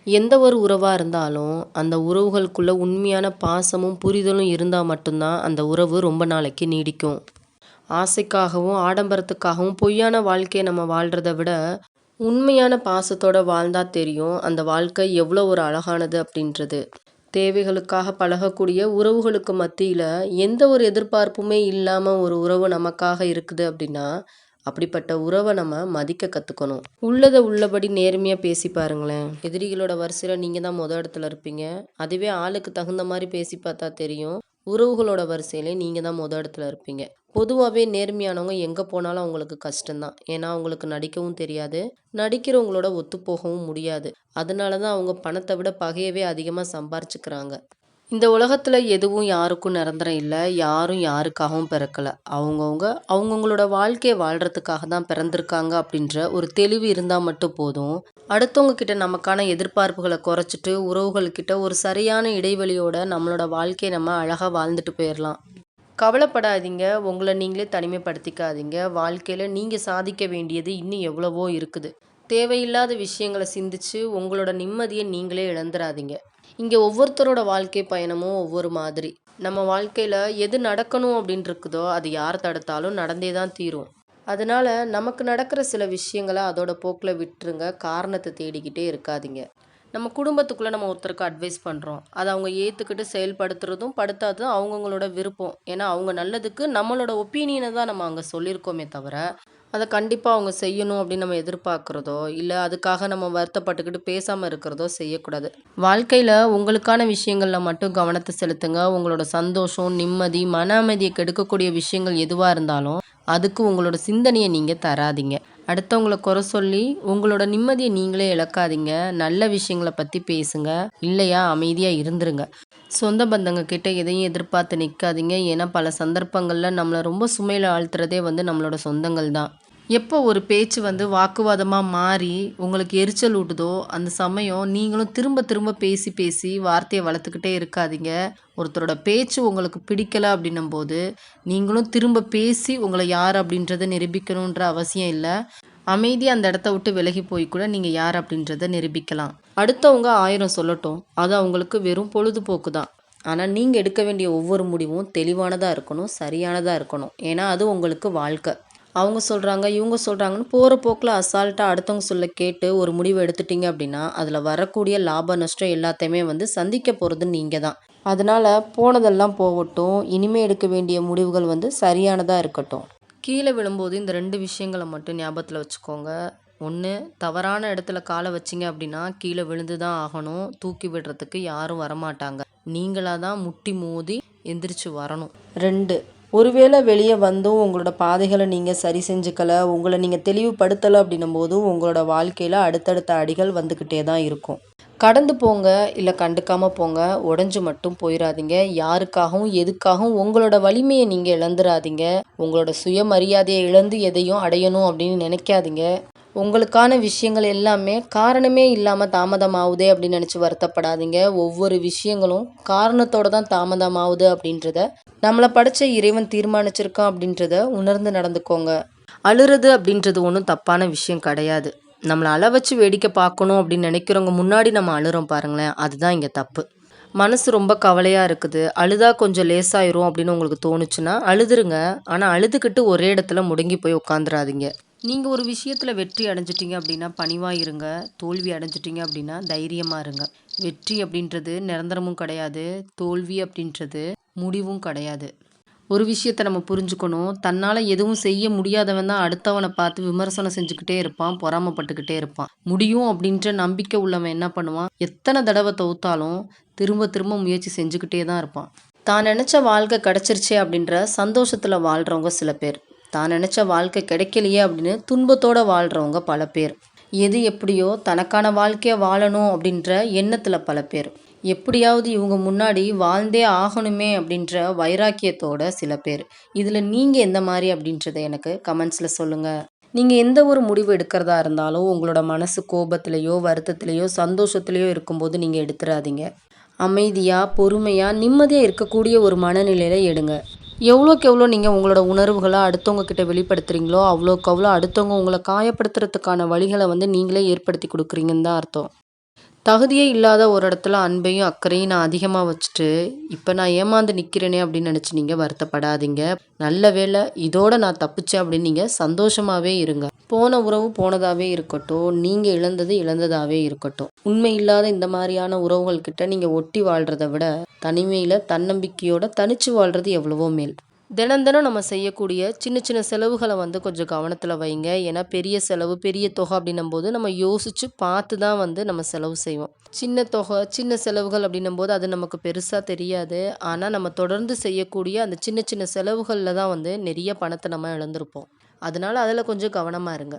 எந்த ஒரு உறவா இருந்தாலும், அந்த உறவுகளுக்குள்ள உண்மையான பாசமும், புரிதலும் இருந்தா மட்டும்தான் அந்த உறவு ரொம்ப நாளைக்கு நீடிக்கும். ஆசைக்காகவும், ஆடம்பரத்துக்காகவும் பொய்யான வாழ்க்கைய நம்ம வாழ்றத விட, உண்மையான பாசத்தோட வாழ்ந்தா தெரியும், அந்த வாழ்க்கை எவ்வளோ ஒரு அழகானது அப்படின்றது. தேவைகளுக்காக பழகக்கூடிய உறவுகளுக்கு மத்தியில, எந்த ஒரு எதிர்பார்ப்புமே இல்லாம ஒரு உறவு நமக்காக இருக்குது அப்படின்னா, அப்படிப்பட்ட உறவ நம்ம மதிக்க கத்துக்கணும். உள்ளத உள்ளபடி நேர்மையா பேசி பாருங்களேன். எதிரிகளோட வரிசையில நீங்க தான் இடத்துல இருப்பீங்க. அதுவே ஆளுக்கு தகுந்த மாரி பேசி பார்த்தா தெரியும். உறவுகளோட வரிசையில நீங்க தான் இடத்துல இருப்பீங்க. பொதுவாவே நேர்மையானவங்க எங்க போனாலும் அவங்களுக்கு கஷ்டம் தான். ஏன்னா அவங்களுக்கு நடிக்கவும் தெரியாது. நடிக்கிறவங்களோட ஒத்துப்போகவும் முடியாது. அதனால தான் அவங்க பணத்த விட பகையவே அதிகமா சம்பாரிச்சுக்கிறாங்க. இந்த உலகத்துல எதுவும் யாருக்கும் நிரந்தரம் இல்ல. யாரும் யாருக்காகவும் பிறக்கல. அவங்கவங்க அவங்கவங்களோட வாழ்க்கைய வாழ்றதுக்காக தான் பிறந்திருக்காங்க அப்படின்ற ஒரு தெளிவு இருந்தா மட்டும் போதும். அடுத்தவங்க கிட்ட நமக்கான எதிர்பார்ப்புகள குறைச்சிட்டு, உறவுகள் கிட்ட ஒரு சரியான இடைவெளியோட நம்மளோட வாழ்க்கைய நம்ம அழகா வாழ்ந்துட்டு போயிரலாம். கவலைப்படாதீங்க. உங்கள நீங்களே தனிமைப்படுத்திக்காதீங்க. வாழ்க்கையில நீங்க சாதிக்க வேண்டியது இன்னும் எவ்வளவோ இருக்குது. தேவையில்லாத விஷயங்கள சிந்திச்சு உங்களோட நிம்மதிய நீங்களே இழந்துராதீங்க. இங்க ஒவ்வொருத்தரோட வாழ்க்கை பயணமும் ஒவ்வொரு மாதிரி. நம்ம வாழ்க்கையில எது நடக்கணும் அப்படின்னு இருக்குதோ, அது யார் தடுத்தாலும் நடந்தே தான் தீரும். அதனால நமக்கு நடக்கிற சில விஷயங்கள அதோட போக்குல விட்டுருங்க. காரணத்த தேடிக்கிட்டே இருக்காதீங்க. நம்ம குடும்பத்துக்குள்ள நம்ம ஒருத்தருக்கு அட்வைஸ் பண்றோம். அத அவங்க ஏத்துக்கிட்டு செயல்படுத்துறதும், படுத்தாததும் அவங்கவங்களோட விருப்பம். ஏன்னா, அவங்க நல்லதுக்கு நம்மளோட ஒப்பீனியன தான் நம்ம அங்க சொல்லியிருக்கோமே தவிர, அத கண்டிப்பா அவங்க செய்யணும் அப்படின்னு நம்ம எதிர்பார்க்கிறதோ, இல்ல அதுக்காக நம்ம வருத்தப்பட்டுக்கிட்டு பேசாம இருக்கிறதோ செய்யக்கூடாது. வாழ்க்கையில உங்களுக்கான விஷயங்கள்ல மட்டும் கவனத்த செலுத்துங்க. உங்களோட சந்தோஷம், நிம்மதி, மன அமைதிய கெடுக்கக்கூடிய விஷயங்கள் எதுவா இருந்தாலும், அதுக்கு உங்களோட சிந்தனைய நீங்க தராதீங்க. அடுத்தவங்கள குறை சொல்லி உங்களோட நிம்மதிய நீங்களே இழக்காதீங்க. நல்ல விஷயங்கள பத்தி பேசுங்க. இல்லையா அமைதியா இருந்துருங்க. சொந்த பந்தங்க கிட்ட எதையும் எதிர்பார்த்து நிக்காதீங்க. ஏன்னா பல சந்தர்ப்பங்கள்ல நம்மள ரொம்ப சுமையில ஆழ்த்துறதே நம்மளோட சொந்தங்கள் தான். எப்போ ஒரு பேச்சு வாக்குவாதமா மாறி உங்களுக்கு எரிச்சல் ஊட்டுதோ, அந்த சமயம் நீங்களும் திரும்ப திரும்ப பேசி பேசி வார்த்தைய வளர்த்துக்கிட்டே இருக்காதீங்க. ஒருத்தரோட பேச்சு உங்களுக்கு பிடிக்கல அப்படின்னும்போது, நீங்களும் திரும்ப பேசி உங்கள யார் அப்படின்றத நிரூபிக்கணுன்ற அவசியம் இல்ல. அமைதியா அந்த இடத்த விட்டு விலகி போய் கூட நீங்க யார் அப்படின்றத நிரூபிக்கலாம். அடுத்தவங்க 1000 சொல்லட்டும். அது அவங்களுக்கு வெறும் பொழுதுபோக்கு தான். ஆனா நீங்க எடுக்க வேண்டிய ஒவ்வொரு முடிவும் தெளிவானதா இருக்கணும், சரியானதா இருக்கணும். ஏன்னா அது உங்களுக்கு வாழ்க்கை. அவங்க சொல்றாங்க, இவங்க சொல்றாங்கன்னு போற போக்குல அசால்ட்டா அடுத்தவங்க சொல்ல கேட்டு ஒரு முடிவு எடுத்துட்டீங்க அப்படின்னா, அதுல வரக்கூடிய லாப நஷ்டம் எல்லாத்தையுமே சந்திக்க போறது நீங்க தான். அதனால போனதெல்லாம் போகட்டும். இனிமே எடுக்க வேண்டிய முடிவுகள் சரியானதா இருக்கட்டும். கீழ விழும்போது இந்த 2 விஷயங்கள மட்டும் ஞாபகத்துல வச்சுக்கோங்க. 1 தவறான இடத்துல கால வச்சீங்க அப்படின்னா, கீழ விழுந்து தான் ஆகணும். தூக்கி விடுறதுக்கு யாரும் வரமாட்டாங்க. நீங்களா தான் முட்டி மோதி எந்திரிச்சு வரணும். 2 ஒருவேளை வெளிய வந்தும் உங்களோட பாதைகள நீங்க சரி செஞ்சுக்கல, உங்கள நீங்க தெளிவுபடுத்தல அப்படின்னும்போது, உங்களோட வாழ்க்கையில அடுத்தடுத்த அடிகள் வந்துக்கிட்டே தான் இருக்கும். கடந்து போங்க, இல்ல கண்டுக்காம போங்க. உடைஞ்சு மட்டும் போயிறாதீங்க. யாருக்காகவும், எதுக்காகவும் உங்களோட வலிமைய நீங்க இழந்துராதீங்க. உங்களோட சுயமரியாதைய இழந்து எதையும் அடையணும் அப்படின்னு நினைக்காதீங்க. உங்களுக்கான விஷயங்கள் எல்லாமே காரணமே இல்லாம தாமதமாவுதே அப்படின்னு நினைச்சு வருத்தப்படாதீங்க. ஒவ்வொரு விஷயங்களும் காரணத்தோட தான் தாமதமாவுது அப்படின்றத நம்மள படைச்ச இறைவன் தீர்மானிச்சிருக்கான் அப்படின்றத உணர்ந்து நடந்துக்கோங்க. அழுறது அப்படின்றது ஒன்றும் தப்பான விஷயம் கிடையாது. நம்மள அழ வச்சு வேடிக்கை பார்க்கணும் அப்படின்னு நினைக்கிறவங்க முன்னாடி நம்ம அழுறோம் பாருங்களேன், அதுதான் இங்க தப்பு. மனசு ரொம்ப கவலையா இருக்குது. அழுதா கொஞ்சம் லேசாயிரும் அப்படின்னு உங்களுக்கு தோணுச்சுன்னா அழுதுருங்க. ஆனா அழுதுகிட்டு ஒரே இடத்துல முடங்கி போய் உட்காந்துராதீங்க. நீங்க ஒரு விஷயத்துல வெற்றி அடைஞ்சிட்டீங்க அப்படின்னா பணிவா இருங்க. தோல்வி அடைஞ்சிட்டீங்க அப்படின்னா தைரியமா இருங்க. வெற்றி அப்படின்றது நிரந்தரமும் கிடையாது. தோல்வி அப்படின்றது முடிவும் கிடையாது. ஒரு விஷயத்த நம்ம புரிஞ்சுக்கணும். தன்னால எதுவும் செய்ய முடியாதவன் தான் அடுத்தவன பார்த்து விமர்சனம் செஞ்சுக்கிட்டே இருப்பான். பொறாமப்பட்டுக்கிட்டே இருப்பான். முடியும் அப்படின்ற நம்பிக்கை உள்ளவன் என்ன பண்ணுவான்? எத்தனை தடவ தோத்தாலும் திரும்ப திரும்ப முயற்சி செஞ்சுக்கிட்டே தான் இருப்பான். தான் நினைச்ச வாழ்க்கை கிடைச்சிருச்சே அப்படின்ற சந்தோஷத்துல வாழ்றவங்க சில பேர். தான் நினைச்ச வாழ்க்கை கிடைக்கலையே அப்படின்னு துன்பத்தோட வாழ்றவங்க பல பேர். எது எப்படியோ தனக்கான வாழ்க்கைய வாழணும் அப்படின்ற எண்ணத்துல பல பேர். எப்படியாவது இவங்க முன்னாடி வாழ்ந்தே ஆகணுமே அப்படின்ற வைராக்கியத்தோட சில பேர். இதுல நீங்க எந்த மாதிரி அப்படின்றத எனக்கு கமெண்ட்ஸ்ல சொல்லுங்க. நீங்க எந்த ஒரு முடிவு எடுக்கிறதா இருந்தாலும் உங்களோட மனசு கோபத்திலேயோ, வருத்தத்திலேயோ, சந்தோஷத்திலேயோ இருக்கும்போது நீங்க எடுத்துறாதீங்க. அமைதியா, பொறுமையா, நிம்மதியா இருக்கக்கூடிய ஒரு மனநிலையில எடுங்க. எவ்வளோக்கு எவ்வளோ நீங்க உங்களோட உணர்வுகள அடுத்தவங்க கிட்ட வெளிப்படுத்துறீங்களோ, அவ்வளோக்கு அவ்வளோ அடுத்தவங்க உங்கள காயப்படுத்துறதுக்கான வழிகள நீங்களே ஏற்படுத்தி குடுக்குறீங்கன்னு தான் அர்த்தம். தகுதியே இல்லாத ஒரு இடத்துல அன்பையும் அக்கறையும் நான் அதிகமாக வச்சுட்டு இப்போ நான் ஏமாந்து நிற்கிறேனே அப்படின்னு நினச்சி நீங்கள் வருத்தப்படாதீங்க. நல்ல வேளை இதோட நான் தப்பிச்சேன் அப்படின்னு நீங்கள் சந்தோஷமாகவே இருங்க. போன உறவு போனதாகவே இருக்கட்டும், நீங்கள் இழந்தது இழந்ததாகவே இருக்கட்டும். உண்மை இல்லாத இந்த மாதிரியான உறவுகள் கிட்ட நீங்கள் ஒட்டி வாழ்கிறத விட தனிமையில் தன்னம்பிக்கையோட தனிச்சு வாழ்கிறது எவ்வளவோ மேல். தினம் தினம் நம்ம செய்யக்கூடிய சின்ன சின்ன செலவுகளை கொஞ்சம் கவனத்தில் வைங்க. ஏன்னா பெரிய செலவு பெரிய தொகை அப்படின்னும்போது நம்ம யோசித்து பார்த்து தான் நம்ம செலவு செய்வோம். சின்ன தொகை சின்ன செலவுகள் அப்படின்னும்போது அது நமக்கு பெருசாக தெரியாது. ஆனால் நம்ம தொடர்ந்து செய்யக்கூடிய அந்த சின்ன சின்ன செலவுகளில் தான் நிறைய பணத்தை நம்ம இழந்திருப்போம். அதனால அதில் கொஞ்சம் கவனமாக இருங்க.